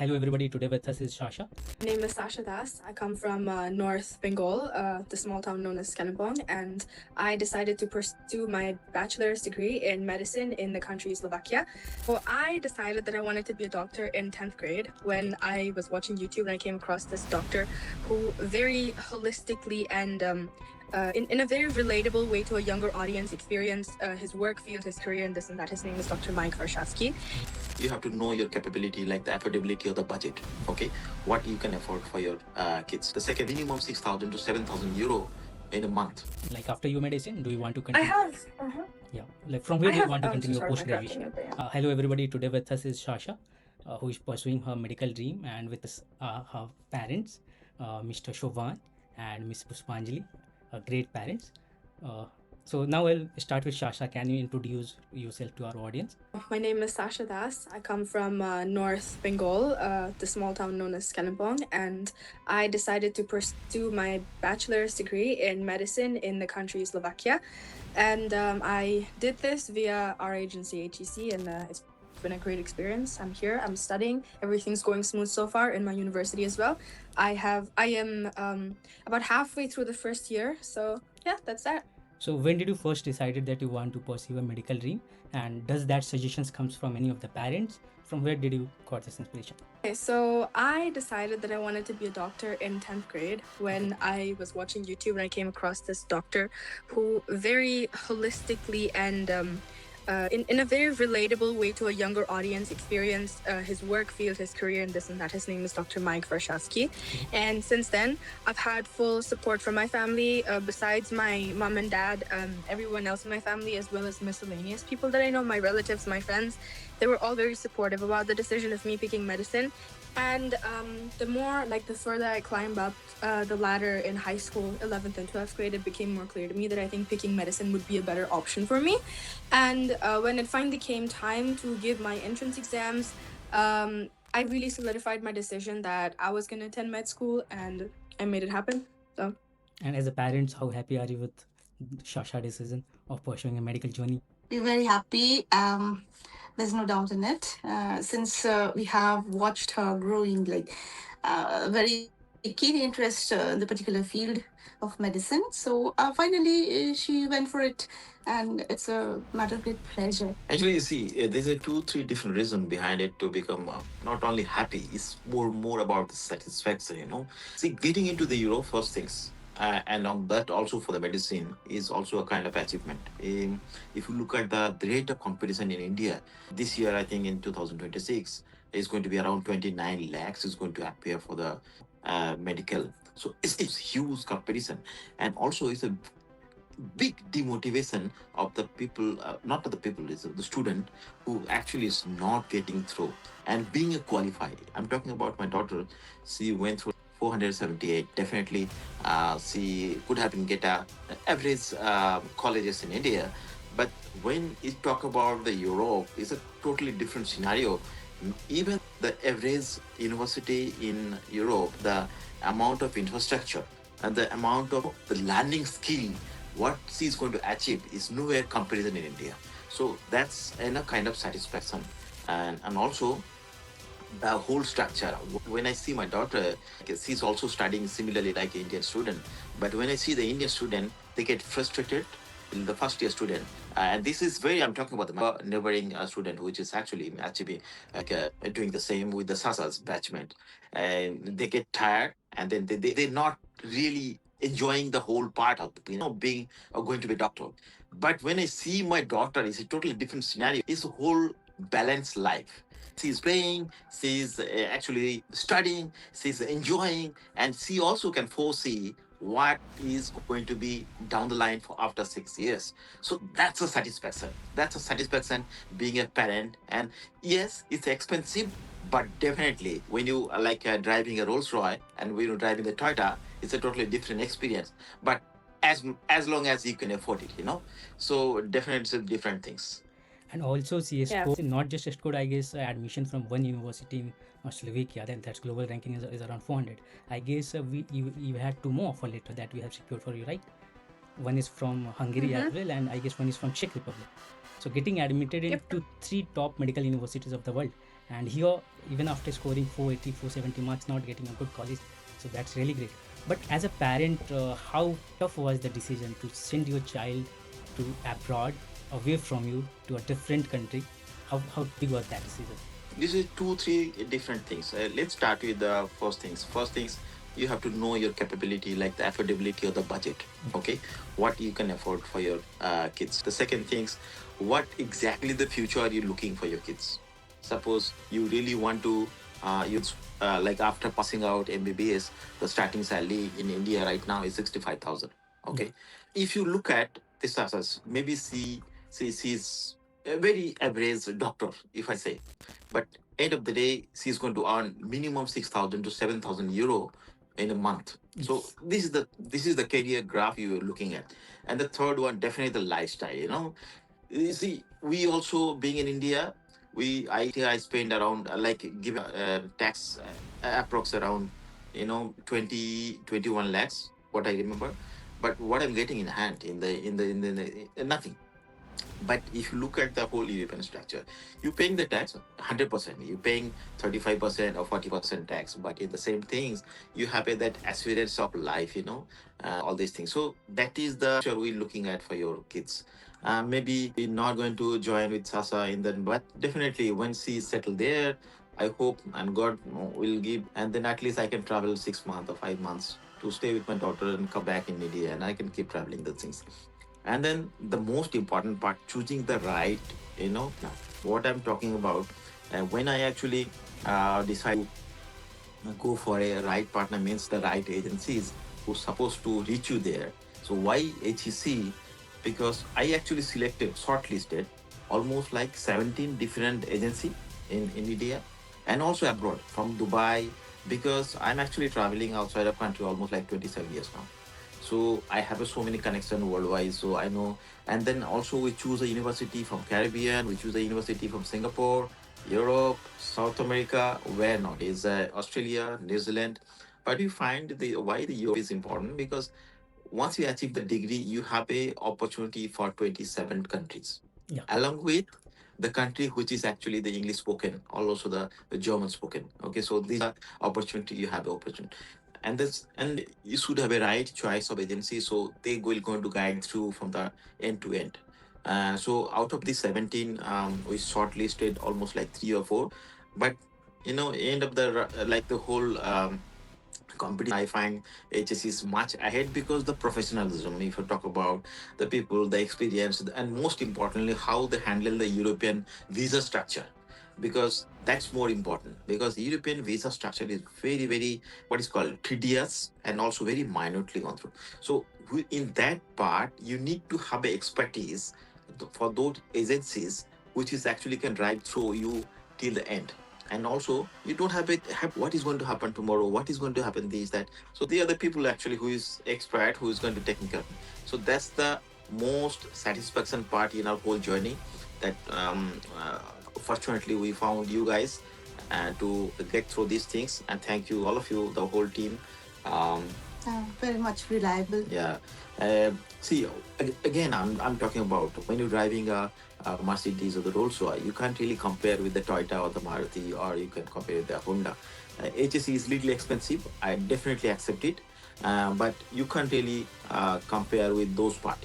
Hello everybody, today with us is Shasha. My name is Sasha Das. I come from North Bengal, the small town known as Kalimpong, and I decided to pursue my bachelor's degree in medicine in the country Slovakia. So I decided that I wanted to be a doctor in 10th grade when I was watching YouTube and I came across this doctor who very holistically and in a very relatable way to a younger audience experienced his work field, his career, and this and that. His name is Dr. Mike Varshavsky. You have to know your capability, like the affordability of the budget. Okay, what you can afford for your kids. The second, minimum 6,000 to 7,000 euro in a month. Like after your medicine, do you want to I continue? have. Yeah, like from where I do you have- want to I'm so continue your sorry for post-graduation? interrupting you, but yeah. Hello everybody, today with us is Shasha, who is pursuing her medical dream, and with us, her parents, Mr. Shovan and Miss Puspanjali, great parents. So now I'll start with Shasha. Can you introduce yourself to our audience? My name is Sasha Das. I come from North Bengal, the small town known as Kalimpong, and I decided to pursue my bachelor's degree in medicine in the country Slovakia. And I did this via our agency, HEC, and it's been a great experience. I'm here, I'm studying, everything's going smooth so far in my university as well. I am about halfway through the first year, so yeah, that's that. So when did you first decided that you want to pursue a medical dream, and does that suggestions comes from any of the parents? From where did you got this inspiration? Okay, so I decided that I wanted to be a doctor in 10th grade when I was watching YouTube and I came across this doctor who very holistically and in a very relatable way to a younger audience experienced his work field, his career, and this and that. His name is Dr. Mike Varshavsky. And since then, I've had full support from my family, besides my mom and dad, everyone else in my family, as well as miscellaneous people that I know, my relatives, my friends. They were all very supportive about the decision of me picking medicine. And the further I climbed up the ladder in high school, 11th and 12th grade, it became more clear to me that I think picking medicine would be a better option for me. And when it finally came time to give my entrance exams, I really solidified my decision that I was going to attend med school, and I made it happen. So, And as a parents, how happy are you with Shasha decision of pursuing a medical journey? We're very happy. There's no doubt in it. Since we have watched her growing, very keen interest in the particular field of medicine. So finally, she went for it, and it's a matter of great pleasure. Actually, you see, there's a 2-3 different reasons behind it to become not only happy. It's more about the satisfaction. See, getting into the Euro first things. And on that also for the medicine is also a kind of achievement. If you look at the rate of competition in India, this year I think in 2026 is going to be around 29 lakhs is going to appear for the medical. So it's huge competition, and also it's a big demotivation of the people, not of the people, it's the student who actually is not getting through and being a qualified. I'm talking about my daughter. She went through 478. Definitely, she could have been get a average colleges in India. But when you talk about the Europe, it's a totally different scenario. Even the average university in Europe, the amount of infrastructure and the amount of the learning skill, what she's going to achieve is nowhere comparison in India. So that's a kind of satisfaction. And also the whole structure. When I see my daughter, she's also studying similarly like an Indian student. But when I see the Indian student, they get frustrated in the first year student. And this is I'm talking about the neighboring student, which is actually achieving, doing the same with the Sasa's batchmate. And they get tired, and then they're not really enjoying the whole part of being or going to be a doctor. But when I see my daughter, it's a totally different scenario. It's a whole balanced life. She's playing, she's actually studying, she's enjoying, and she also can foresee what is going to be down the line for after 6 years. So that's a satisfaction. That's a satisfaction being a parent. And yes, it's expensive, but definitely when you are driving a Rolls Royce and when you're driving a Toyota, it's a totally different experience. But as long as you can afford it, So definitely it's different things. And also she Yeah. scored not just scored, I guess, admission from one university in Slovakia. That's global ranking is around 400. I guess you had two more offer letter that we have secured for you, right? One is from Hungary as well, and I guess one is from Czech Republic. So getting admitted Yep. into 3 top medical universities of the world, and here even after scoring 480, 470 marks, not getting a good college, so that's really great. But as a parent, how tough was the decision to send your child to abroad, away from you, to a different country? How big was that decision? This is two, three different things. Let's start with the first things. First things, you have to know your capability, like the affordability of the budget. Okay, what you can afford for your kids. The second things, what exactly the future are you looking for your kids? Suppose you really want to, like after passing out MBBS, the starting salary in India right now is 65,000. Okay, if you look at this as maybe she's a very average doctor, if I say, but end of the day, she's going to earn minimum 6,000 to 7,000 euro in a month. So this is the career graph you're looking at. And the third one, definitely the lifestyle. You see, we also being in India, I think I spend around like give tax approx around 20 21 lakhs, what I remember. But what I'm getting in hand in the nothing. But if you look at the whole European structure, you're paying the tax 100%. You're paying 35% or 40% tax. But in the same things, you have that assurance of life, all these things. So that is the future we're looking at for your kids. Maybe we're not going to join with Sasa in the, but definitely when she's settled there, I hope and God will give, and then at least I can travel 6 months or 5 months to stay with my daughter and come back in India, and I can keep traveling the things. And then the most important part, choosing the right, what I'm talking about. When I actually decide to go for a right partner, means the right agencies who's supposed to reach you there. So why HEC? Because I actually selected, shortlisted almost like 17 different agency in India and also abroad from Dubai, because I'm actually traveling outside of country almost like 27 years now. So I have so many connections worldwide, so I know. And then also we choose a university from Caribbean, we choose a university from Singapore, Europe, South America, where not is Australia, New Zealand. But we find the why the Europe is important, because once you achieve the degree, you have a opportunity for 27 countries, Yeah. along with the country which is actually the English spoken, also the German spoken. Okay, so these are opportunity, you have the opportunity. And you should have a right choice of agency, so they will going to guide through from the end to end. So out of the 17, we shortlisted almost like three or four, but end of like the whole competition, I find HS is much ahead, because the professionalism, if you talk about the people, the experience, and most importantly, how they handle the European visa structure, because that's more important, because the European visa structure is very, very, what is called tedious, and also very minutely gone through. So in that part, you need to have a expertise for those agencies, which is actually can drive through you till the end. And also you don't have what is going to happen tomorrow, what is going to happen, these that. So they are the people actually who is expert, who is going to take care of me. So that's the most satisfaction part in our whole journey, that fortunately we found you guys to get through these things. And thank you all of you, the whole team. um, Very much reliable. yeah. See, again, I'm talking about when you're driving a Mercedes or the Rolls Royce, you can't really compare with the Toyota or the Maruti, or you can compare with the Honda. HSE is little expensive. I definitely accept it, but you can't really compare with those part.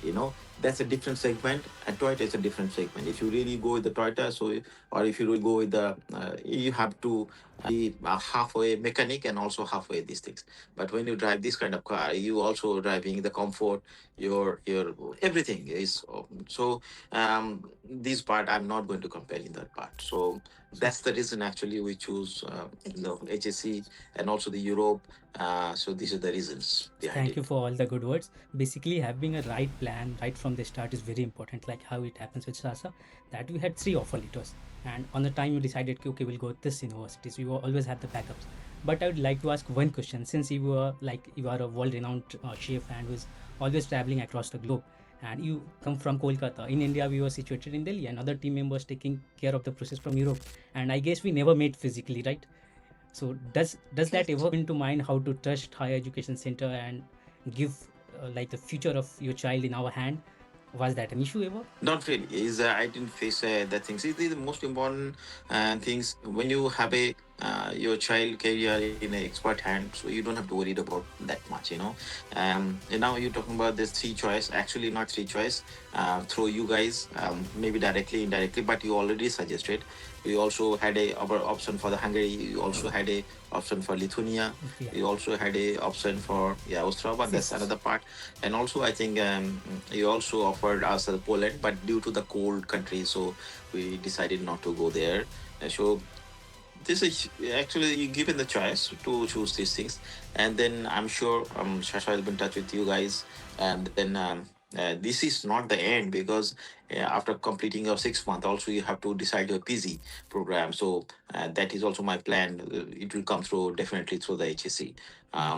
That's a different segment, and Toyota is a different segment. If you really go with the Toyota, or if you really go with the, you have to be halfway mechanic and also halfway these things. But when you drive this kind of car, you also driving the comfort, your everything is so. This part I'm not going to compare in that part. So that's the reason actually we choose HSC and also the Europe. So these are the reasons behind Thank it. you for all the good words. Basically, having a right plan right from the start is very important. Like how it happens with Sasa, that you had 3 offer letters, and on the time you decided, okay, we'll go with this university. So you always have the backups. But I would like to ask one question, since you are a world-renowned chef and who's always traveling across the globe, and you come from Kolkata. In India, we were situated in Delhi, and other team members taking care of the process from Europe. And I guess we never met physically, right? So does that ever come into mind, how to trust higher education center and give like the future of your child in our hand? Was that an issue ever? Not really. Is I didn't face that thing. See, the most important things when you have a your child career in an expert hand, so you don't have to worry about that much. And now you're talking about this three choice. Actually, not three choice. Through you guys, maybe directly, indirectly, but you already suggested. We also had a other option for the Hungary. You also had a option for Lithuania. Yeah. You also had a option for Ostrava. That's Yes. another part. And also, I think you also offered us Poland, but due to the cold country, so we decided not to go there. So this is actually you given the choice to choose these things, and then I'm sure Shasha will be in touch with you guys, and then this is not the end because after completing your 6 month, also you have to decide your PG program. So that is also my plan. It will come through definitely through the HSC.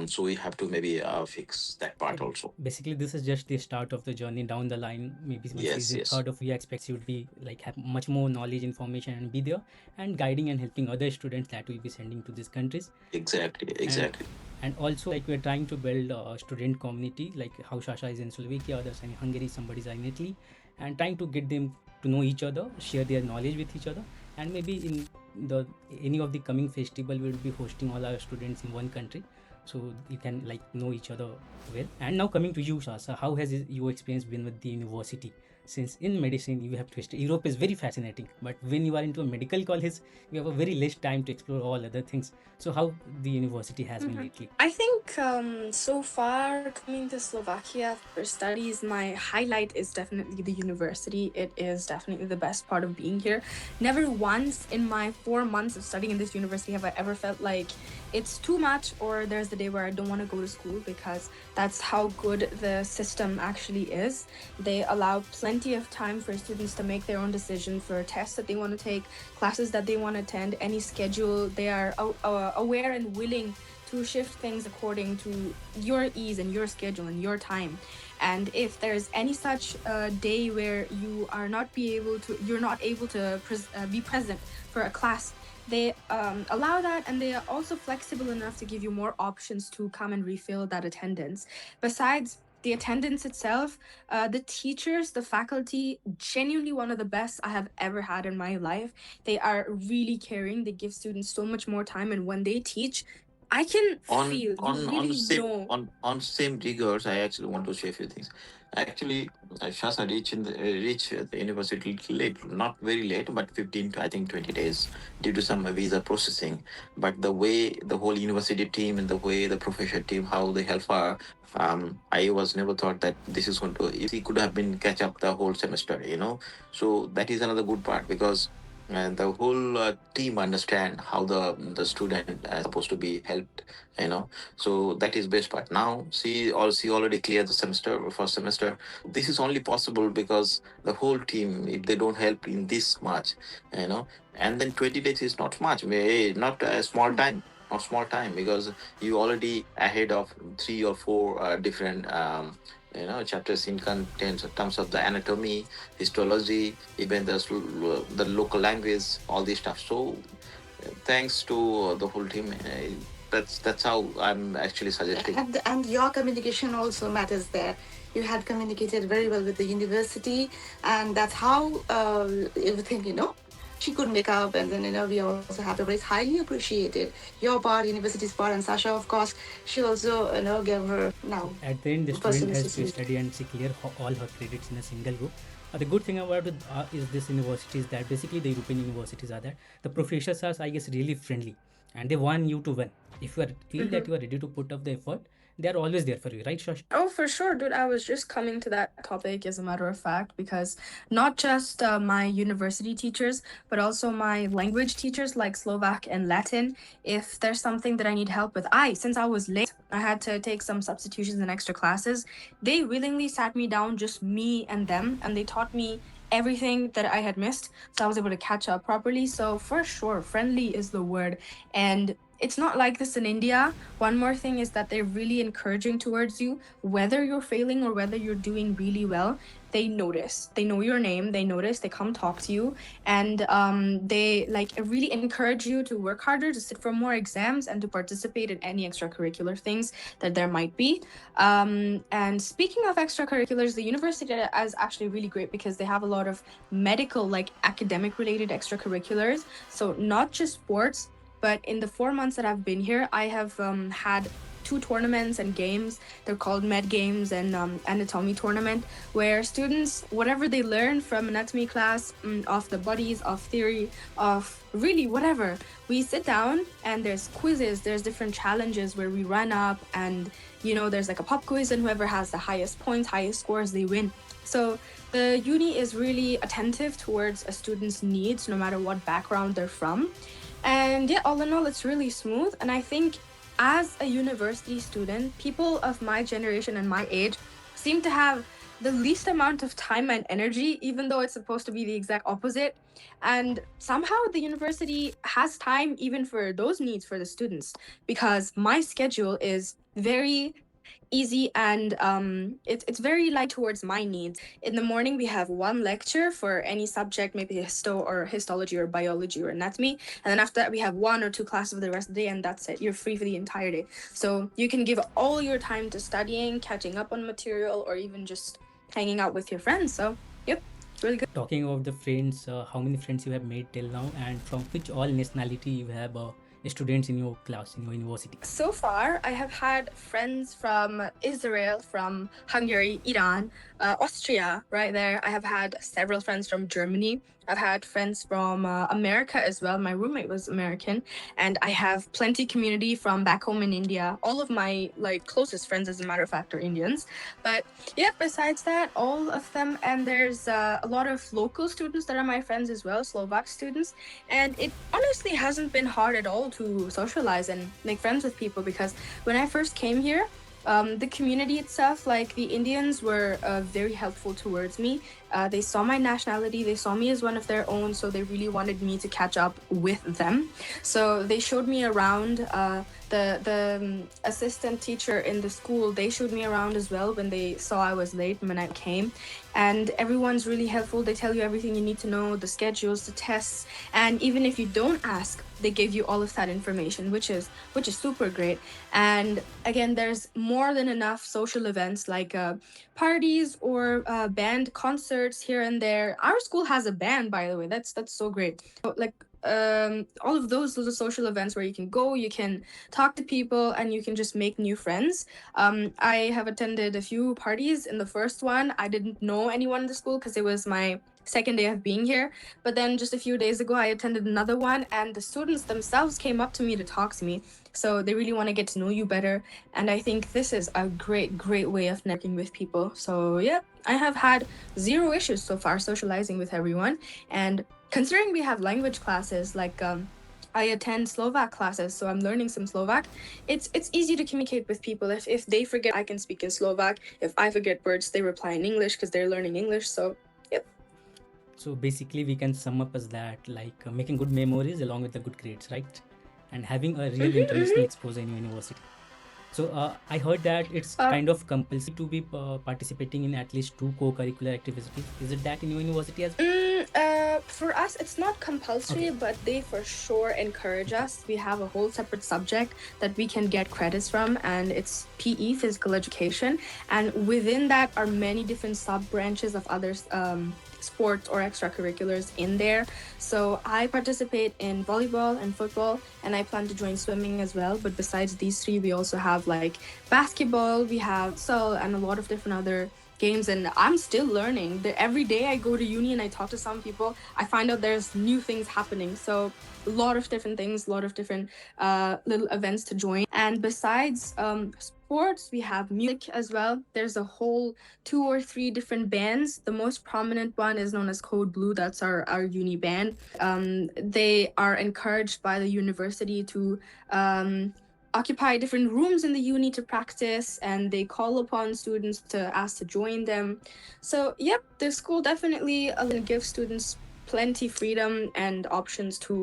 So we have to maybe fix that part also. Basically, this is just the start of the journey. Down the line, maybe once Yes, this is yes, third of, we expect you would be like have much more knowledge, information, and be there and guiding and helping other students that we'll be sending to these countries. exactly, and exactly. and also like we're trying to build a student community, like how Shasha is in Slovakia, others in Hungary, somebody's in Italy, and trying to get them to know each other, share their knowledge with each other, and maybe in the any of the coming festival we'll be hosting all our students in one country, so you can like know each other well. And now coming to you, Shasha, how has your experience been with the university? Since in medicine you have twisted, Europe is very fascinating, but when you are into a medical college, you have a very less time to explore all other things. So how the university has been lately? I think so far coming to Slovakia for studies, my highlight is definitely the university. It is definitely the best part of being here. Never once in my 4 months of studying in this university have I ever felt like it's too much or there's the day where I don't want to go to school, because that's how good the system actually is. They allow plenty of time for students to make their own decisions for tests that they want to take, classes that they want to attend, any schedule. They are aware and willing to shift things according to your ease and your schedule and your time. And if there's any such day where you're not able to be present for a class, they allow that, and they are also flexible enough to give you more options to come and refill that attendance. Besides the attendance itself, the teachers, the faculty, genuinely one of the best I have ever had in my life. They are really caring. They give students so much more time, and when they teach, I can on feel, you on really same know. same rigors, I actually want to share a few things. Actually, Shasa reach the university little late, not very late, but 15 to I think 20 days due to some visa processing. But the way the whole university team and the way the professor team, how they help her, I was never thought that this is going to easy could have been catch up the whole semester. So that is another good part because and the whole team understand how the student is supposed to be helped. So that is best part. Now she already cleared the semester, first semester. This is only possible because the whole team, if they don't help in this much you know and then 20 days is not much, not a small time, not small time, because you already ahead of three or four different chapters in contents in terms of the anatomy, histology, even the local language, all this stuff. So thanks to the whole team. That's how I'm actually suggesting. And your communication also matters there. You had communicated very well with the university, and that's how everything, she could make up. And then, we also have to very highly appreciated your part, university's part, and Sasha, of course, she also, gave her now At the end, the first student has semester to seat. study and she clear all her credits in a single go. The good thing about it is this university is that basically the European universities are that the professors are, I guess, really friendly, and they want you to win. If you are feel that you are ready to put up the effort, they are always there for you, right, Shash? Oh, for sure, dude. I was just coming to that topic as a matter of fact, because not just my university teachers, but also my language teachers like Slovak and Latin. If there's something that I need help with, since I was late, I had to take some substitutions and extra classes. They willingly sat me down, just me and them, and they taught me everything that I had missed, so I was able to catch up properly. So for sure, friendly is the word. And it's not like this in India. One more thing is that they're really encouraging towards you, whether you're failing or whether you're doing really well. They notice, they know your name, they notice, they come talk to you, and they like really encourage you to work harder, to sit for more exams, and to participate in any extracurricular things that there might be. And speaking of extracurriculars, the university is actually really great because they have a lot of medical, like academic related extracurriculars. So not just sports, but in the 4 months that I've been here, I have had 2 tournaments and games. They're called Med Games and Anatomy Tournament, where students, whatever they learn from anatomy class, of the bodies, of theory, of really whatever, we sit down and there's quizzes, there's different challenges where we run up and, there's like a pop quiz, and whoever has the highest points, highest scores, they win. So the uni is really attentive towards a student's needs, no matter what background they're from. And yeah, all in all, it's really smooth. And I think as a university student, people of my generation and my age seem to have the least amount of time and energy, even though it's supposed to be the exact opposite. And somehow the university has time even for those needs for the students, because my schedule is very easy and it's very light towards my needs. In the morning, we have one lecture for any subject, maybe histo or histology or biology or anatomy, and then after that we have 1 or 2 classes for the rest of the day, and that's it. You're free for the entire day, so you can give all your time to studying, catching up on material, or even just hanging out with your friends. So yep, it's really good. Talking about the friends, how many friends you have made till now, and from which all nationality you have students in your class, in your university? So far, I have had friends from Israel, from Hungary, Iran, Austria, right there. I have had several friends from Germany. I've had friends from America as well. My roommate was American, and I have plenty community from back home in India. All of my closest friends, as a matter of fact, are Indians. But yeah, besides that, all of them, and there's a lot of local students that are my friends as well, Slovak students. And it honestly hasn't been hard at all to socialize and make friends with people, because when I first came here, the community itself, like the Indians, were very helpful towards me. They saw my nationality, they saw me as one of their own, so they really wanted me to catch up with them. So they showed me around. The assistant teacher in the school, they showed me around as well when they saw I was late when I came. And everyone's really helpful. They tell you everything you need to know, the schedules, the tests, and even if you don't ask, they give you all of that information, which is super great. And again, there's more than enough social events like parties or band concerts here and there. Our school has a band, by the way. That's so great. So, all of those are social events where you can go, you can talk to people, and you can just make new friends. I have attended a few parties. In the first one, I didn't know anyone in the school because it was my second day of being here. But then just a few days ago, I attended another one, and the students themselves came up to me to talk to me. So they really want to get to know you better. And I think this is a great way of networking with people. So yeah, I have had zero issues so far socializing with everyone. And considering we have language classes, I attend Slovak classes, so I'm learning some Slovak. It's easy to communicate with people. If they forget, I can speak in Slovak. If I forget words, they reply in English because they're learning English. So yep. So basically we can sum up as that, making good memories along with the good grades, right? And having a real international exposure in your university. So I heard that it's kind of compulsory to be participating in at least 2 co-curricular activities. Is it that in your university as well? For us, it's not compulsory, but they for sure encourage us. We have a whole separate subject that we can get credits from, and it's PE, physical education. And within that are many different sub-branches of other sports or extracurriculars in there. So I participate in volleyball and football, and I plan to join swimming as well. But besides these 3, we also have basketball, we have and a lot of different other games, and I'm still learning. Every day I go to uni and I talk to some people, I find out there's new things happening. So a lot of different things, a lot of different little events to join. And besides sports, we have music as well. There's a whole 2 or 3 different bands. The most prominent one is known as Code Blue. That's our uni band. They are encouraged by the university to occupy different rooms in the uni to practice, and they call upon students to ask to join them. So yep, the school definitely gives students plenty freedom and options to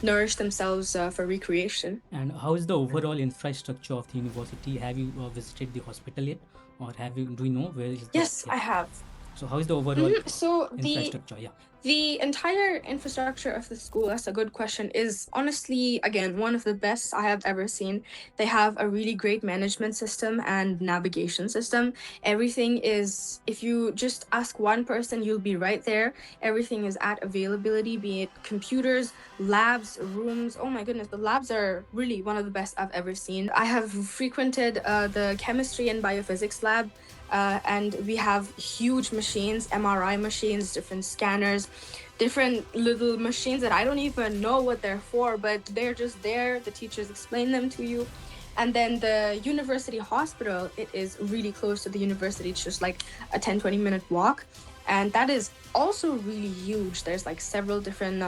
nourish themselves for recreation. And how is the overall infrastructure of the university? Have you visited the hospital yet, or do you know where is the? Yes, I have. So how is the overall So infrastructure? the entire infrastructure of the school, that's a good question, is honestly, again, one of the best I have ever seen. They have a really great management system and navigation system. Everything is, if you just ask one person, you'll be right there. Everything is at availability, be it computers, labs, rooms. Oh my goodness, the labs are really one of the best I've ever seen. I have frequented the chemistry and biophysics lab. And we have huge machines, MRI machines, different scanners, different little machines that I don't even know what they're for, but they're just there. The teachers explain them to you. And then the university hospital, it is really close to the university. It's just like a 10-20 minute walk. And that is also really huge. There's like several different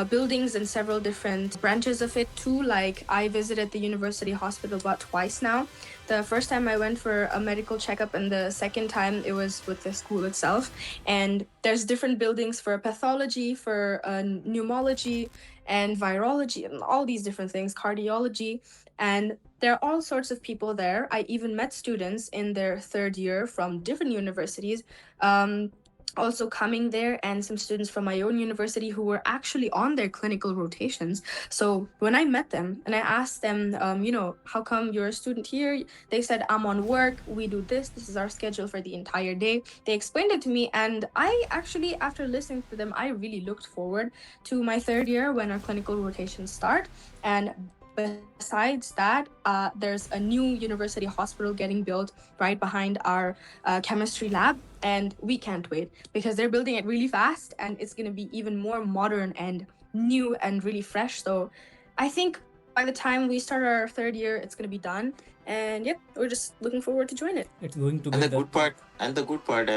buildings and several different branches of it too. Like I visited the university hospital about twice now. The first time I went for a medical checkup, and the second time it was with the school itself. And there's different buildings for pathology, for pneumology and virology and all these different things, cardiology. And there are all sorts of people there. I even met students in their third year from different universities also coming there, and some students from my own university who were actually on their clinical rotations. So when I met them and I asked them, how come you're a student here? They said, I'm on work. We do this. This is our schedule for the entire day. They explained it to me. And I actually, after listening to them, I really looked forward to my third year when our clinical rotations start. And besides that, there's a new university hospital getting built right behind our chemistry lab, and we can't wait because they're building it really fast, and it's going to be even more modern and new and really fresh. So I think by the time we start our third year, it's going to be done, and yep, we're just looking forward to join it. It's going to And be the good part,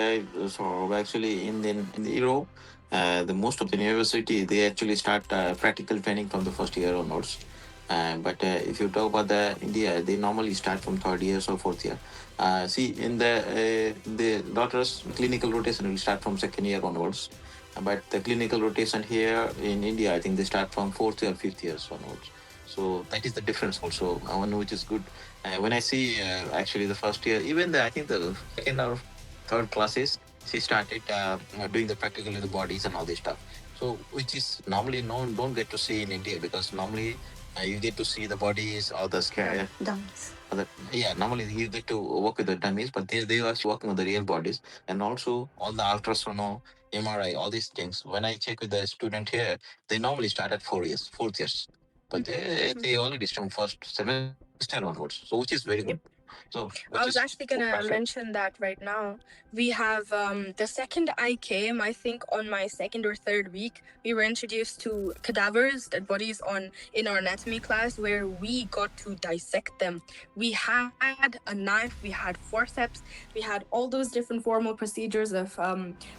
so actually in the Europe, the most of the university they actually start practical training from the first year onwards. But if you talk about the India, they normally start from third year or fourth year. See, in the doctors, clinical rotation will start from second year onwards. But the clinical rotation here in India, I think they start from fourth or fifth years onwards. So that is the difference also, one which is good. When I see actually the first year, even I think the second or third classes, she started doing the practical in the bodies and all this stuff. So which is normally don't get to see in India, because normally you get to see the bodies or the Dummies. normally you get to work with the dummies, but they are working on the real bodies, and also all the ultrasound, MRI, all these things. When I check with the student here, they normally start at 4 years, but they already start from first semester onwards, so which is very good. So I was actually gonna mention that right now. We have the second I came, I think on my second or third week, we were introduced to cadavers, dead bodies in our anatomy class, where we got to dissect them. We had a knife, we had forceps, we had all those different formal procedures of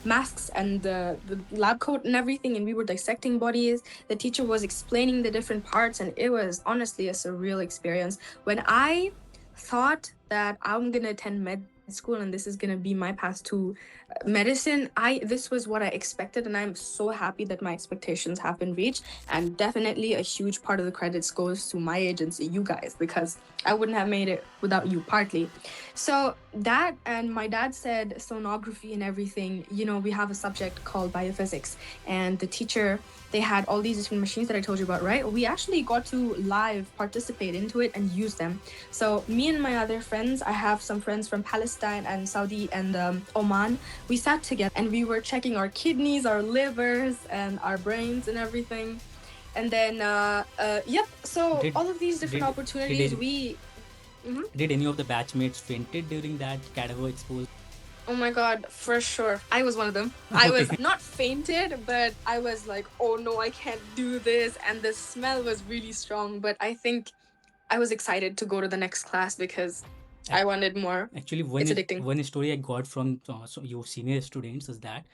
masks and the lab coat and everything, and we were dissecting bodies. The teacher was explaining the different parts, and it was honestly a surreal experience. When I thought that I'm gonna attend med school and this is gonna be my path to medicine, this was what I expected, and I'm so happy that my expectations have been reached. And definitely a huge part of the credits goes to my agency, you guys, because I wouldn't have made it without you, partly. So that, and my dad said sonography and everything, we have a subject called biophysics, and the teacher, they had all these different machines that I told you about, right? We actually got to live participate into it and use them. So me and my other friends, I have some friends from Palestine and Saudi and Oman, we sat together and we were checking our kidneys, our livers, and our brains and everything. And then, so all of these different opportunities, Did any of the batchmates fainted during that cadaver exposure? Oh my god, for sure. I was one of them. I was not fainted, but I was like, oh no, I can't do this. And the smell was really strong, but I think I was excited to go to the next class because I wanted more. Actually, one story I got from your senior students is that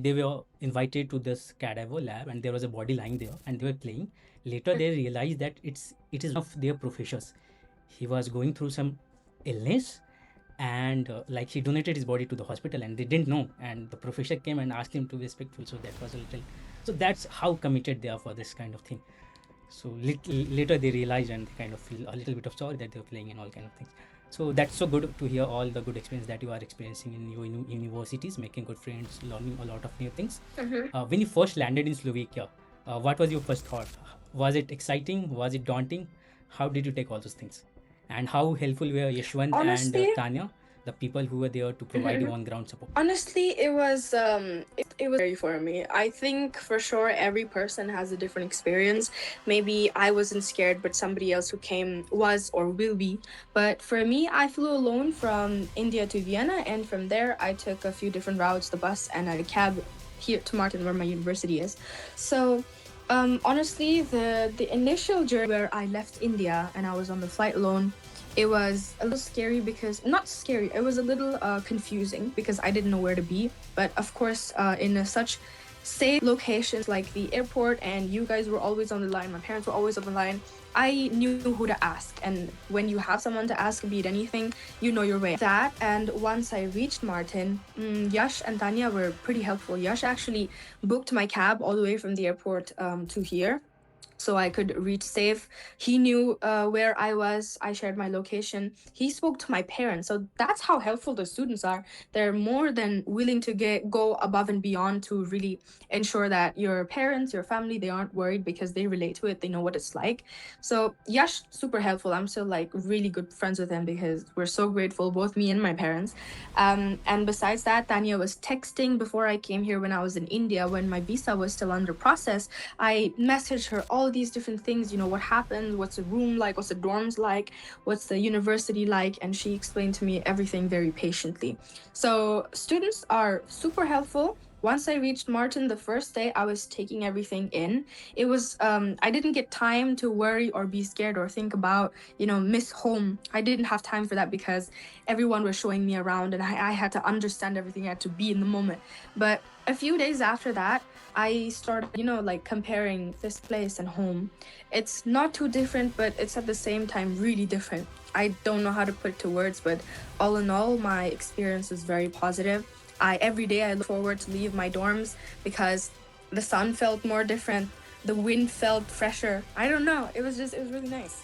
they were invited to this cadaver lab, and there was a body lying there and they were playing. Later they realized that it is one of their professors. He was going through some illness, and like he donated his body to the hospital, and they didn't know, and the professor came and asked him to be respectful. So that was a little, so that's how committed they are for this kind of thing. So later they realized, and they kind of feel a little bit of sorry that they were playing and all kind of things. So that's so good to hear all the good experience that you are experiencing in your universities, making good friends, learning a lot of new things. When you first landed in Slovakia, what was your first thought? Was it exciting? Was it daunting? How did you take all those things? And how helpful were Yashwant and Honestly, Tanya, the people who were there to provide you on ground support? Honestly, it was scary for me. I think for sure every person has a different experience. Maybe I wasn't scared, but somebody else who came was or will be. But for me, I flew alone from India to Vienna, and from there I took a few different routes, the bus and a cab here to Martin, where my university is. So honestly, the initial journey where I left India and I was on the flight alone, it was a little scary because not scary. It was a little confusing because I didn't know where to be. But of course, in such safe locations like the airport, and you guys were always on the line. My parents were always on the line. I knew who to ask, and when you have someone to ask, be it anything, you know your way. That, and once I reached Martin, Yash and Tanya were pretty helpful. Yash actually booked my cab all the way from the airport to here, so I could reach safe. He knew where I was. I shared my location. He spoke to my parents. So that's how helpful the students are. They're more than willing to go above and beyond to really ensure that your parents, your family, they aren't worried because they relate to it. They know what it's like. So Yash, super helpful. I'm still like really good friends with him because we're so grateful, both me and my parents. And besides that, Tanya was texting before I came here when I was in India, when my visa was still under process. I messaged her all these different things, what happens, what's the room like, what's the dorms like, what's the university like, and she explained to me everything very patiently. So students are super helpful. Once I reached Martin the first day, I was taking everything in. It was I didn't get time to worry or be scared or think about miss home. I didn't have time for that because everyone was showing me around, and I had to understand everything. I had to be in the moment. But a few days after that, I started, like comparing this place and home. It's not too different, but it's at the same time really different. I don't know how to put it to words, but all in all, my experience is very positive. Every day I look forward to leave my dorms because the sun felt more different, the wind felt fresher. I don't know. It was really nice.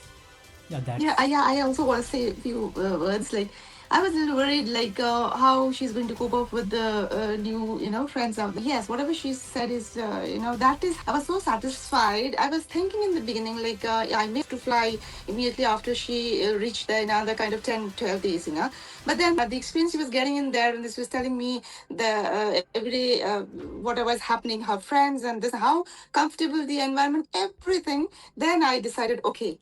Yeah, that's Yeah. I also want to say a few words. Like, I was a little worried, like how she's going to cope up with the new, friends out there. Yes, whatever she said is, that is. I was so satisfied. I was thinking in the beginning, like, I may have to fly immediately after she reached there, another kind of 10, 12 days, But then the experience she was getting in there, and this was telling me the everyday whatever was happening, her friends, and this how comfortable the environment, everything. Then I decided, okay,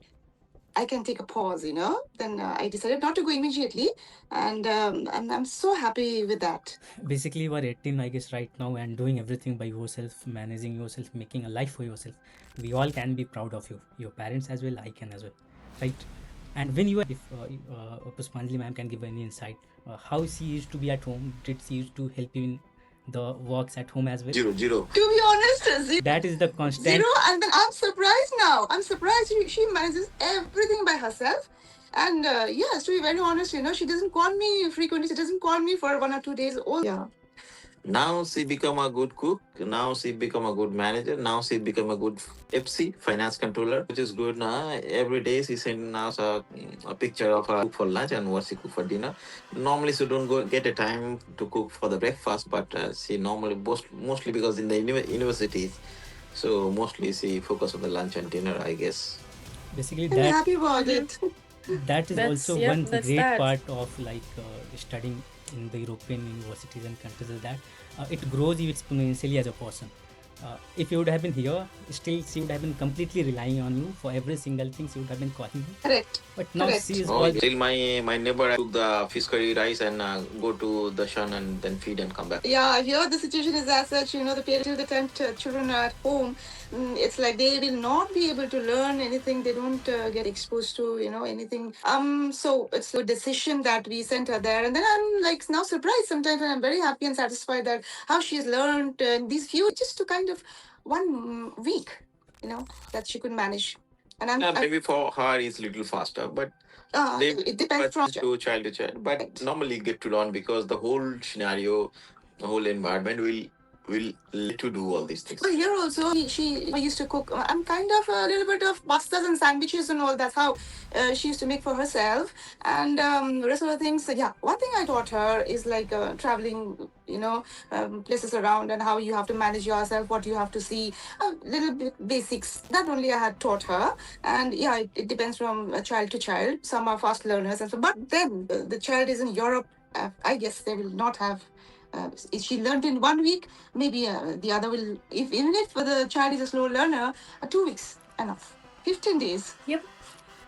I can take a pause, Then I decided not to go immediately, and I'm so happy with that. basically you are 18, I guess, right now, and doing everything by yourself, managing yourself, making a life for yourself. We all can be proud of you, your parents as well, I can as well, right? And when you are, if Puspanjali ma'am can give any insight, how she used to be at home, did she used to help you in the works at home as well? Zero. To be honest, That is the constant zero, and then I'm surprised now. I'm surprised she manages everything by herself. And yes, to be very honest, she doesn't call me frequently. She doesn't call me for 1 or 2 days. Oh, yeah. Now she become a good cook. Now she become a good manager. Now she become a good FC, finance controller, which is good. Now every day she send us a picture of her cook for lunch and what she cook for dinner. Normally she don't go get a time to cook for the breakfast, but she normally mostly because in the universities, so mostly she focus on the lunch and dinner, I guess. basically I'm that happy about it. that is also one That's great that. part of like studying in the European universities and countries, is that it grows you exponentially as a person. If you would have been here, still she would have been completely relying on you for every single thing. She would have been calling you, Correct. but now Correct. she is Oh, all. still my neighbor cook the fish curry rice and go to the sun and then feed and come back. Yeah, here the situation is as such, the parents, till the time children are at home, it's like they will not be able to learn anything. They don't get exposed to, anything. So it's a decision that we sent her there. And then I'm like now surprised sometimes, and I'm very happy and satisfied that how she's learned these few, just to kind of 1 week, that she could manage. And maybe for her it's a little faster, but it depends from child to child. But normally get to learn because the whole scenario, the whole environment will let you do all these things. Well, here also, she used to cook. I'm kind of a little bit of pastas and sandwiches and all. That's how she used to make for herself. And rest of the things, yeah. One thing I taught her is like traveling, places around and how you have to manage yourself, what you have to see, a little bit basics. That only I had taught her. And yeah, it depends from child to child. Some are fast learners, and so. But then the child is in Europe. I guess they will not have. If she learned in 1 week, maybe the other will. Even if the child is a slow learner, 2 weeks enough. 15 days. Yep.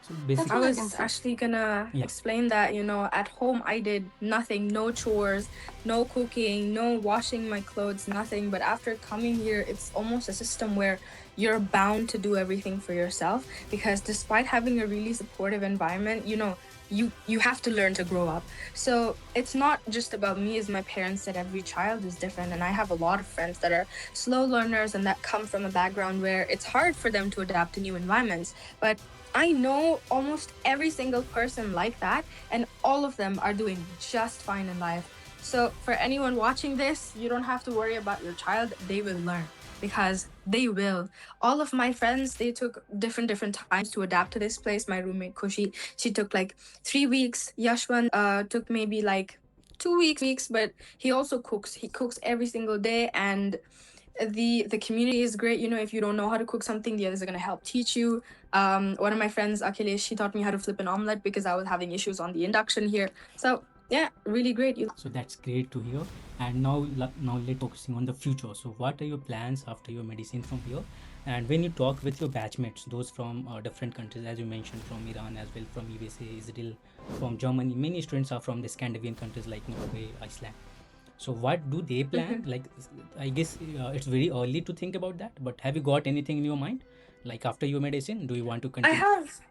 So I basically, was actually gonna explain that, at home I did nothing, no chores, no cooking, no washing my clothes, nothing. But after coming here, it's almost a system where you're bound to do everything for yourself, because despite having a really supportive environment, you have to learn to grow up. So it's not just about me, as my parents said, every child is different. And I have a lot of friends that are slow learners and that come from a background where it's hard for them to adapt to new environments. But I know almost every single person like that, and all of them are doing just fine in life. So for anyone watching this, you don't have to worry about your child. They will learn, because they will. All of my friends, they took different times to adapt to this place. My roommate Kushi, she took like 3 weeks. Yashwan took maybe like 2 weeks, but he also cooks. He cooks every single day, and the community is great. If you don't know how to cook something, the others are going to help teach you. One of my friends, Akhilesh, she taught me how to flip an omelette because I was having issues on the induction here. So yeah, really great. So that's great to hear. And now let's focusing on the future. So what are your plans after your medicine from here? And when you talk with your batchmates, those from different countries, as you mentioned, from Iran as well, from USA, Israel, from Germany, many students are from the Scandinavian countries like Norway, Iceland. So what do they plan? Like, I guess it's very early to think about that, but have you got anything in your mind? Like after your medicine, do you want to I continue? have.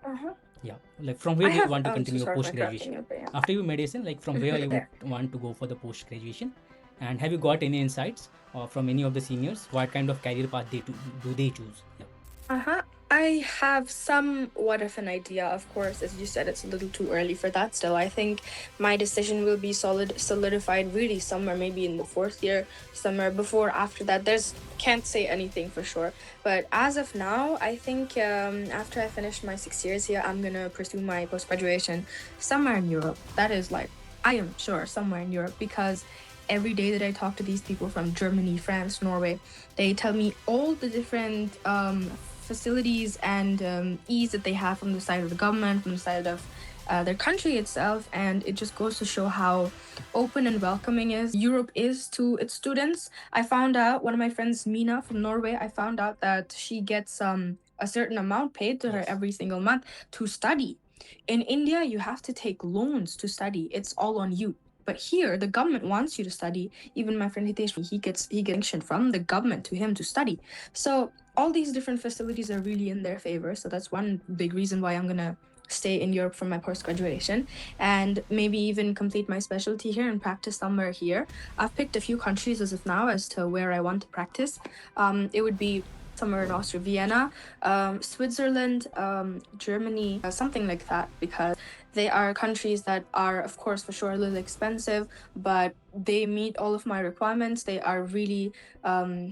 Yeah, like from where I do you have. want to So continue your sorry for post graduation? interrupting you, but yeah. After your medicine, like from where you would want to go for the post graduation? And have you got any insights from any of the seniors? What kind of career path do they choose? Yeah. I have somewhat of an idea. Of course, as you said, it's a little too early for that still. I think my decision will be solidified really somewhere maybe in the 4th year, somewhere before, after that. Can't say anything for sure. But as of now, I think after I finish my 6 years here, I'm gonna pursue my post-graduation somewhere in Europe. That is like, I am sure, somewhere in Europe, because every day that I talk to these people from Germany, France, Norway, they tell me all the different facilities and ease that they have from the side of the government, from the side of their country itself. And it just goes to show how open and welcoming Europe is to its students. I found out, one of my friends, Mina from Norway, I found out that she gets a certain amount paid to her every single month to study. In India, you have to take loans to study. It's all on you. But here, the government wants you to study. Even my friend Hitesh, he gets sanction from the government to him to study. So all these different facilities are really in their favor. So that's one big reason why I'm gonna stay in Europe for my post-graduation, and maybe even complete my specialty here and practice somewhere here. I've picked a few countries as of now as to where I want to practice. It would be somewhere in Austria, Vienna, Switzerland, Germany, something like that, because they are countries that are, of course, for sure a little expensive, but they meet all of my requirements. They are really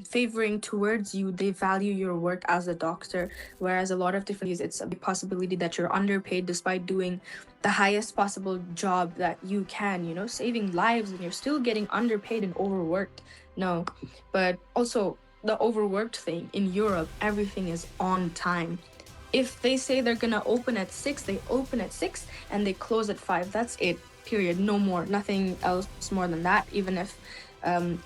favoring towards you. They value your work as a doctor, whereas a lot of different countries, it's a big possibility that you're underpaid despite doing the highest possible job that you can, saving lives, and you're still getting underpaid and overworked. No, but also the overworked thing in Europe, everything is on time. If they say they're gonna open at 6, they open at 6 and they close at 5. That's it, period. No more, nothing else more than that, even if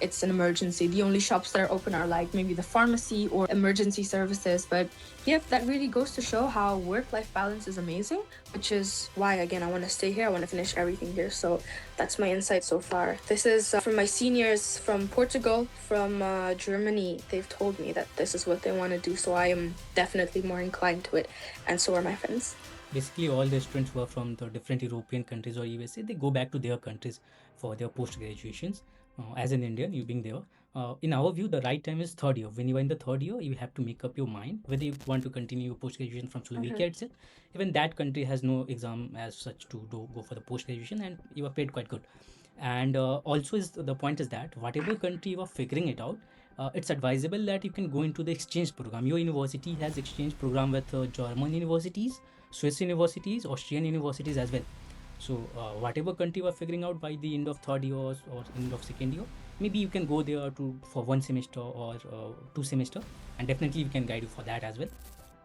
it's an emergency. The only shops that are open are like maybe the pharmacy or emergency services. But yep, that really goes to show how work-life balance is amazing, which is why, again, I want to stay here. I want to finish everything here. So that's my insight so far. This is from my seniors from Portugal, from Germany. They've told me that this is what they want to do. So I am definitely more inclined to it. And so are my friends. Basically, all the students who are from the different European countries or USA, they go back to their countries for their post-graduations. As an Indian, you being there, in our view, the right time is third year. When you are in the third year, you have to make up your mind whether you want to continue your post graduation from Slovakia itself. Even that country has no exam as such to go for the post graduation, and you are paid quite good. And also, is the point is that whatever country you are figuring it out, it's advisable that you can go into the exchange program. Your university has exchange program with German universities, Swiss universities, Austrian universities as well. So whatever country you are figuring out by the end of third year or end of second year, maybe you can go there to for 1 semester or 2 semester, and definitely we can guide you for that as well.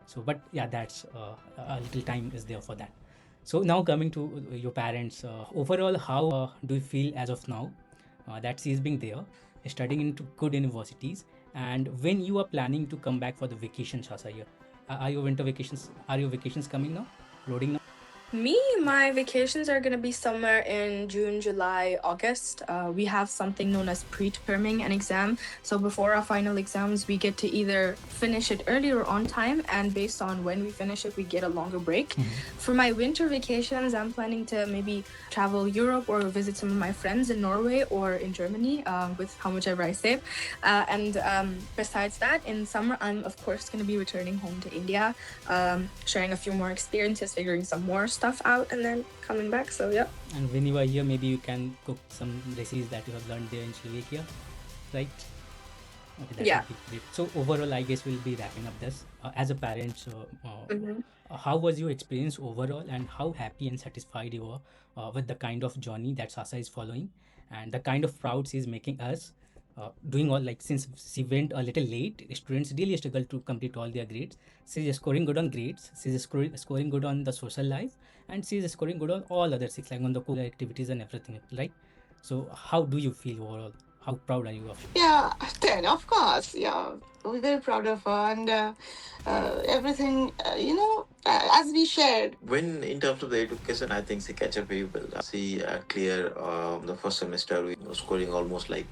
So, but yeah, that's a little time is there for that. So now coming to your parents, overall, how do you feel as of now that she is being there, studying into good universities, and when you are planning to come back for the vacation, Shasa here? Are your winter vacations? Are your vacations coming now? Loading now? My vacations are going to be somewhere in June, July, August. We have something known as pre-terming an exam. So before our final exams, we get to either finish it early or on time. And based on when we finish it, we get a longer break. For my winter vacations, I'm planning to maybe travel Europe or visit some of my friends in Norway or in Germany with how much ever I save. And besides that, in summer, I'm of course going to be returning home to India, sharing a few more experiences, figuring some more stuff out, and then coming back. So yeah. And when you are here, maybe you can cook some recipes that you have learned there in Slovakia, right? Okay, that Yeah. would be great. So overall, I guess we'll be wrapping up this. As a parent, how was your experience overall, and how happy and satisfied you were with the kind of journey that Sasa is following, and the kind of proud she is making us? Doing all, like, since she went a little late, students really struggle to complete all their grades. She's scoring good on grades, she's scoring good on the social life, and she's scoring good on all other things, like on the co activities and everything, right? So how do you feel overall? How proud are you of? Yeah, then of course, yeah, we're very proud of her and everything. As we shared. When in terms of the education, I think she catch up very well. She clear the first semester, we were scoring almost like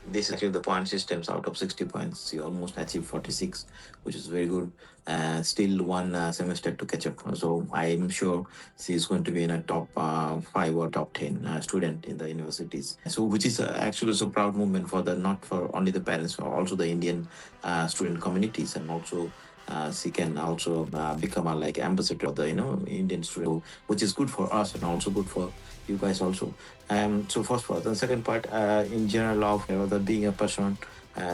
this is actually the point systems. Out of 60 points, she almost achieved 46, which is very good. Still one semester to catch up. So I'm sure she's going to be in a top 5 or top 10 student in the universities. So which is actually so proud moment for the, not for only the parents, but also the Indian student communities, and also she can also become a like ambassador of the Indian student, which is good for us and also good for you guys also. So first part. The second part, in general of the being a person,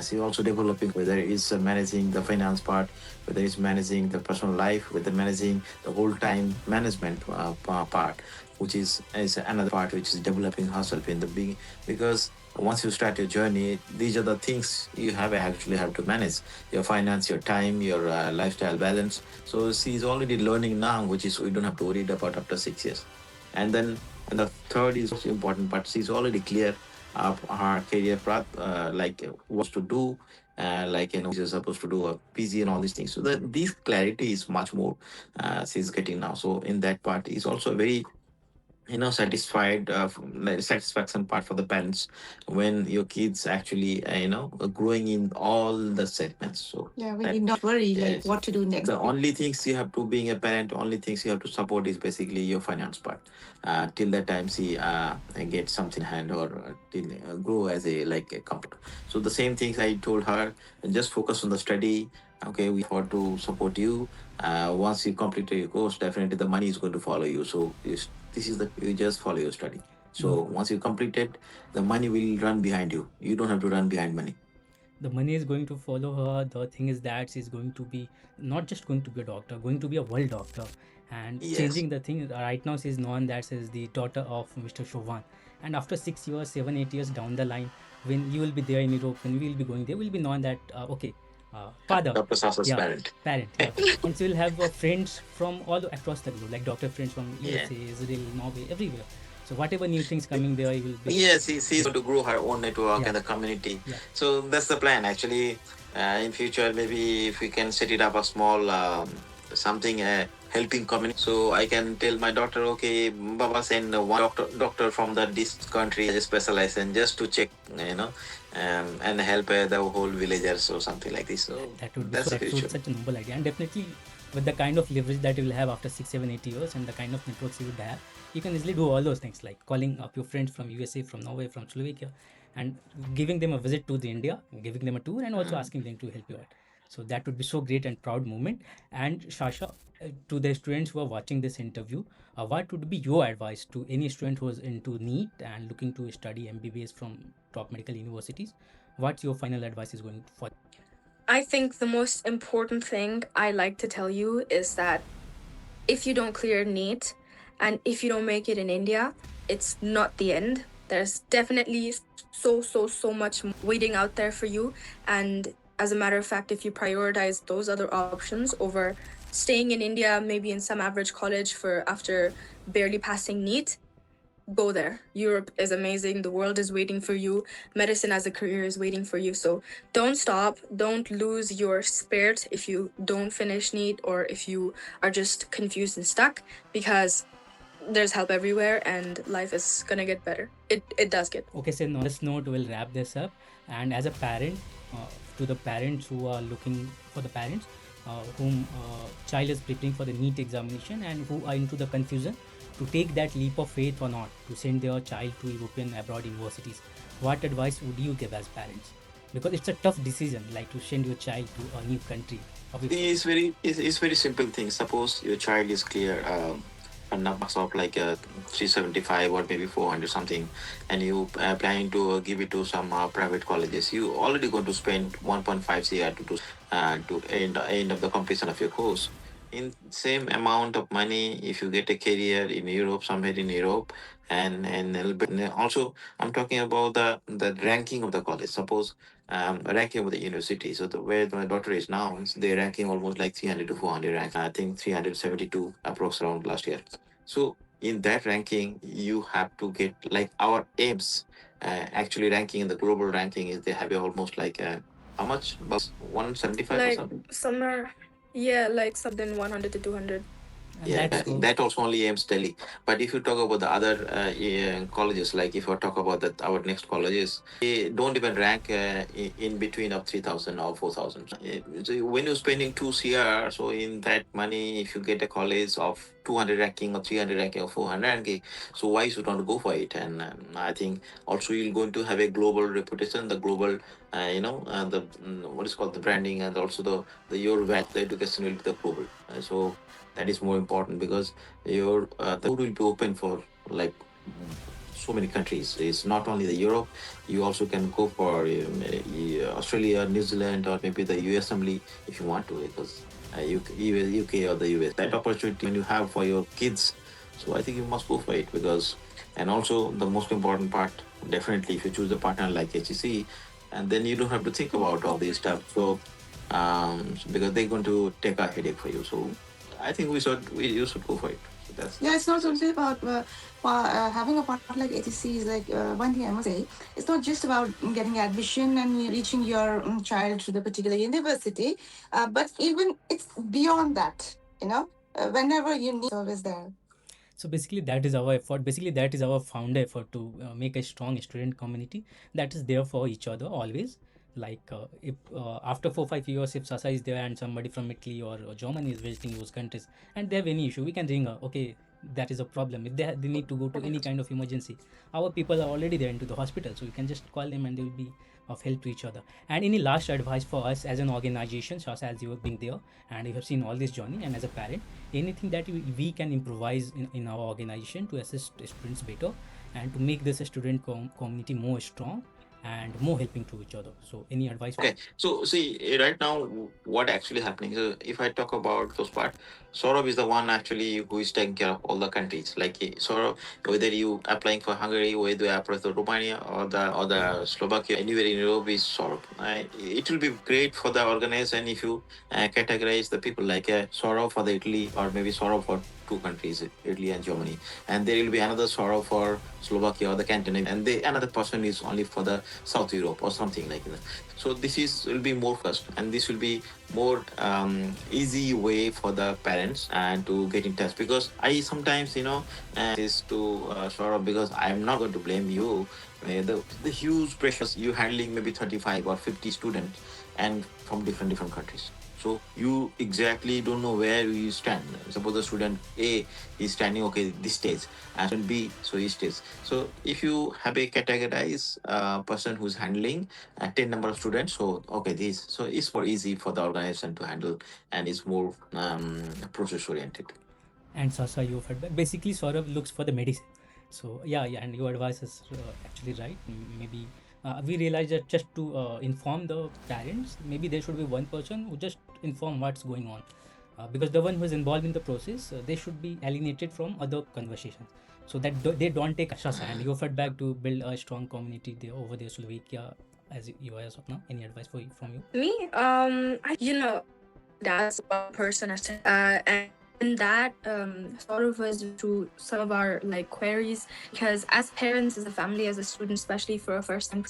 she also developing, whether it's managing the finance part, whether it's managing the personal life, whether managing the whole time management part, which is another part which is developing herself in the beginning. Because once you start your journey, these are the things you actually have to manage: your finance, your time, your lifestyle balance. So she's already learning now, which is we don't have to worry about after 6 years. And then, and the third is also important, but she's already clear of her career path, like what to do, she's supposed to do a PG and all these things. So this clarity is much more she's getting now. So in that part is also very satisfied like satisfaction part for the parents when your kids actually growing in all the segments. So Yeah, we need not worry like yes, what to do next. the only things you have to, being a parent, only things you have to support is basically your finance part. Till that time she get something in hand, or till grow as a like a computer. So the same things I told her, just focus on the study. Okay, we afford to support you. Once you complete your course, definitely the money is going to follow you. So this is the, you just follow your study. So once you complete it, the money will run behind you. You don't have to run behind money. The money is going to follow her. The thing is that she's going to be not just going to be a doctor, going to be a world doctor, and Yes. changing the thing. Right now she's known that she's the daughter of Mr. Chauvin, and after 6 years, 7, 8 years down the line, when you will be there in Europe, when we will be going there, we'll be known that okay, father, Dr. Sasa's yeah, parent. yeah. And she will have friends from all across the globe, like doctor friends from Yeah. USA, Israel, Norway, everywhere. So whatever new things coming there, you will be. Yes, she's going to grow her own network Yeah. and the community. Yeah. So that's the plan actually. In future, maybe if we can set it up a small something helping community. So I can tell my daughter, okay, Baba send one doctor from this country, specialized, and just to check, and help the whole villagers or something like this. So That would be that's the future. such a noble idea, and definitely with the kind of leverage that you will have after 6, 7, 8 years, and the kind of networks you would have, you can easily do all those things, like calling up your friends from USA, from Norway, from Slovakia, and giving them a visit to the India, giving them a tour, and also asking them to help you out. So that would be so great and proud moment. And Shasha, to the students who are watching this interview, what would be your advice to any student who is into NEET and looking to study MBBS from top medical universities? What's your final advice is going for? I think the most important thing I like to tell you is that if you don't clear NEET and if you don't make it in India, it's not the end. There's definitely so much waiting out there for you. And as a matter of fact, if you prioritize those other options over staying in India, maybe in some average college for after barely passing NEET, go there. Europe is amazing. The world is waiting for you. Medicine as a career is waiting for you. So don't stop. Don't lose your spirit if you don't finish NEET or if you are just confused and stuck, because there's help everywhere and life is gonna get better. It does get. Okay, so on this note, we'll wrap this up. And as a parent, to the parents who are looking for the parents whom child is preparing for the NEET examination and who are into the confusion to take that leap of faith or not to send their child to European abroad universities, what advice would you give as parents? Because it's a tough decision, like to send your child to a new country. It's very simple thing. Suppose your child is clear a numbers of like 375 or maybe 400 something, and you planning to give it to some private colleges. You already going to spend 1.5 cr to end of the completion of your course. In same amount of money, if you get a career in Europe, somewhere in Europe, and a little bit. And also, I'm talking about the ranking of the college. Suppose ranking of the university. So where my daughter is now, they're ranking almost like 300 to 400 rank. I think 372 approx around last year. So in that ranking, you have to get like our aims. Actually, ranking in the global ranking is they have almost like how much? About 175 or Like something. somewhere, yeah, like something 100 to 200. Yeah, That's good. that also only aims Delhi. But if you talk about the other colleges, like if you talk about our next colleges, they don't even rank in between of 3,000 or 4,000. So when you're spending 2 CR, so in that money, if you get a college of 200 ranking or 300 ranking or 400 ranking, so why should not go for it? And I think also you're going to have a global reputation, the global, what is called the branding, and also the your value, the education will be the global. So that is more important because your the road will be open for like so many countries. It's not only the Europe. You also can go for Australia, New Zealand, or maybe the US only if you want to, because UK or the US. That opportunity when you have for your kids, so I think you must go for it. Because and also the most important part, definitely if you choose a partner like HEC, and then you don't have to think about all these stuff. So because they're going to take a headache for you. So I think you should go for it. So that's Yeah, it's not only about having a partner like ATC is like one thing I must say. It's not just about getting admission and reaching your child to the particular university, but even it's beyond that. Whenever you need service there. So basically, that is our effort. Basically, that is our founder effort to make a strong student community that is there for each other always. Like if after 4 5 years, if Sasa is there and somebody from Italy or Germany is visiting those countries and they have any issue, we can ring her. Okay, that is a problem. If they need to go to any kind of emergency, our people are already there into the hospital, so we can just call them and they will be of help to each other. And any last advice for us as an organization, Sasa, as you have been there and you have seen all this journey, and as a parent, anything that we can improvise in our organization to assist students better and to make this student community more strong and more helping to each other. So any advice? okay. So see, right now, what actually happening? So if I talk about those part, Saurabh is the one actually who is taking care of all the countries. Like Saurabh, whether you applying for Hungary, whether you apply for Romania or the Slovakia, anywhere in Europe is Saurabh. It will be great for the organization if you categorize the people like Saurabh for the Italy, or maybe Saurabh for two countries, Italy and Germany, and there will be another Saurabh for Slovakia or the Canton, and another person is only for the South Europe or something like that. So this will be more fast, and this will be more easy way for the parents and to get in touch. Because I sometimes is to sort of, because I'm not going to blame you. The huge pressures you handling maybe 35 or 50 students and from different countries. So you exactly don't know where you stand. Suppose the student A is standing, okay, this stage, and student B, so he stays. So if you have a categorize person who's handling 10 number of students, so okay, this, so it's more easy for the organization to handle, and it's more process oriented. And Sasa, your feedback. Basically, Saurabh looks for the medicine. So yeah, and your advice is actually right. Maybe we realize that just to inform the parents, maybe there should be one person who just inform what's going on, because the one who is involved in the process, they should be alienated from other conversations, so that they don't take Sasa. And your feedback to build a strong community there over there, Slovakia, as you are as of now. Any advice from you? Me, that's one person and that sort of was through some of our like queries, because as parents, as a family, as a student, especially for a first time,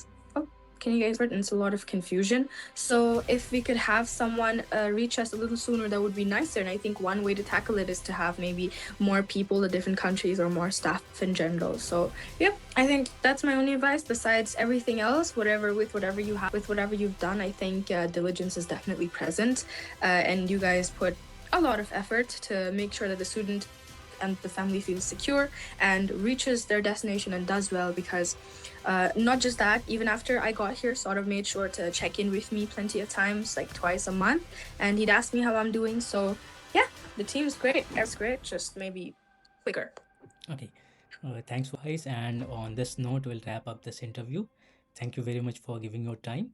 can you guys hear it? And it's a lot of confusion. So if we could have someone reach us a little sooner, that would be nicer. And I think one way to tackle it is to have maybe more people in different countries or more staff in general. So yep, I think that's my only advice. Besides everything else, whatever you have, with whatever you've done, I think diligence is definitely present, and you guys put a lot of effort to make sure that the student and the family feels secure and reaches their destination and does well, because not just that, even after I got here, sort of made sure to check in with me plenty of times, like twice a month, and he'd ask me how I'm doing. So yeah, the team's great. It's great, just maybe quicker. Okay. Thanks for guys. And on this note, we'll wrap up this interview. Thank you very much for giving your time.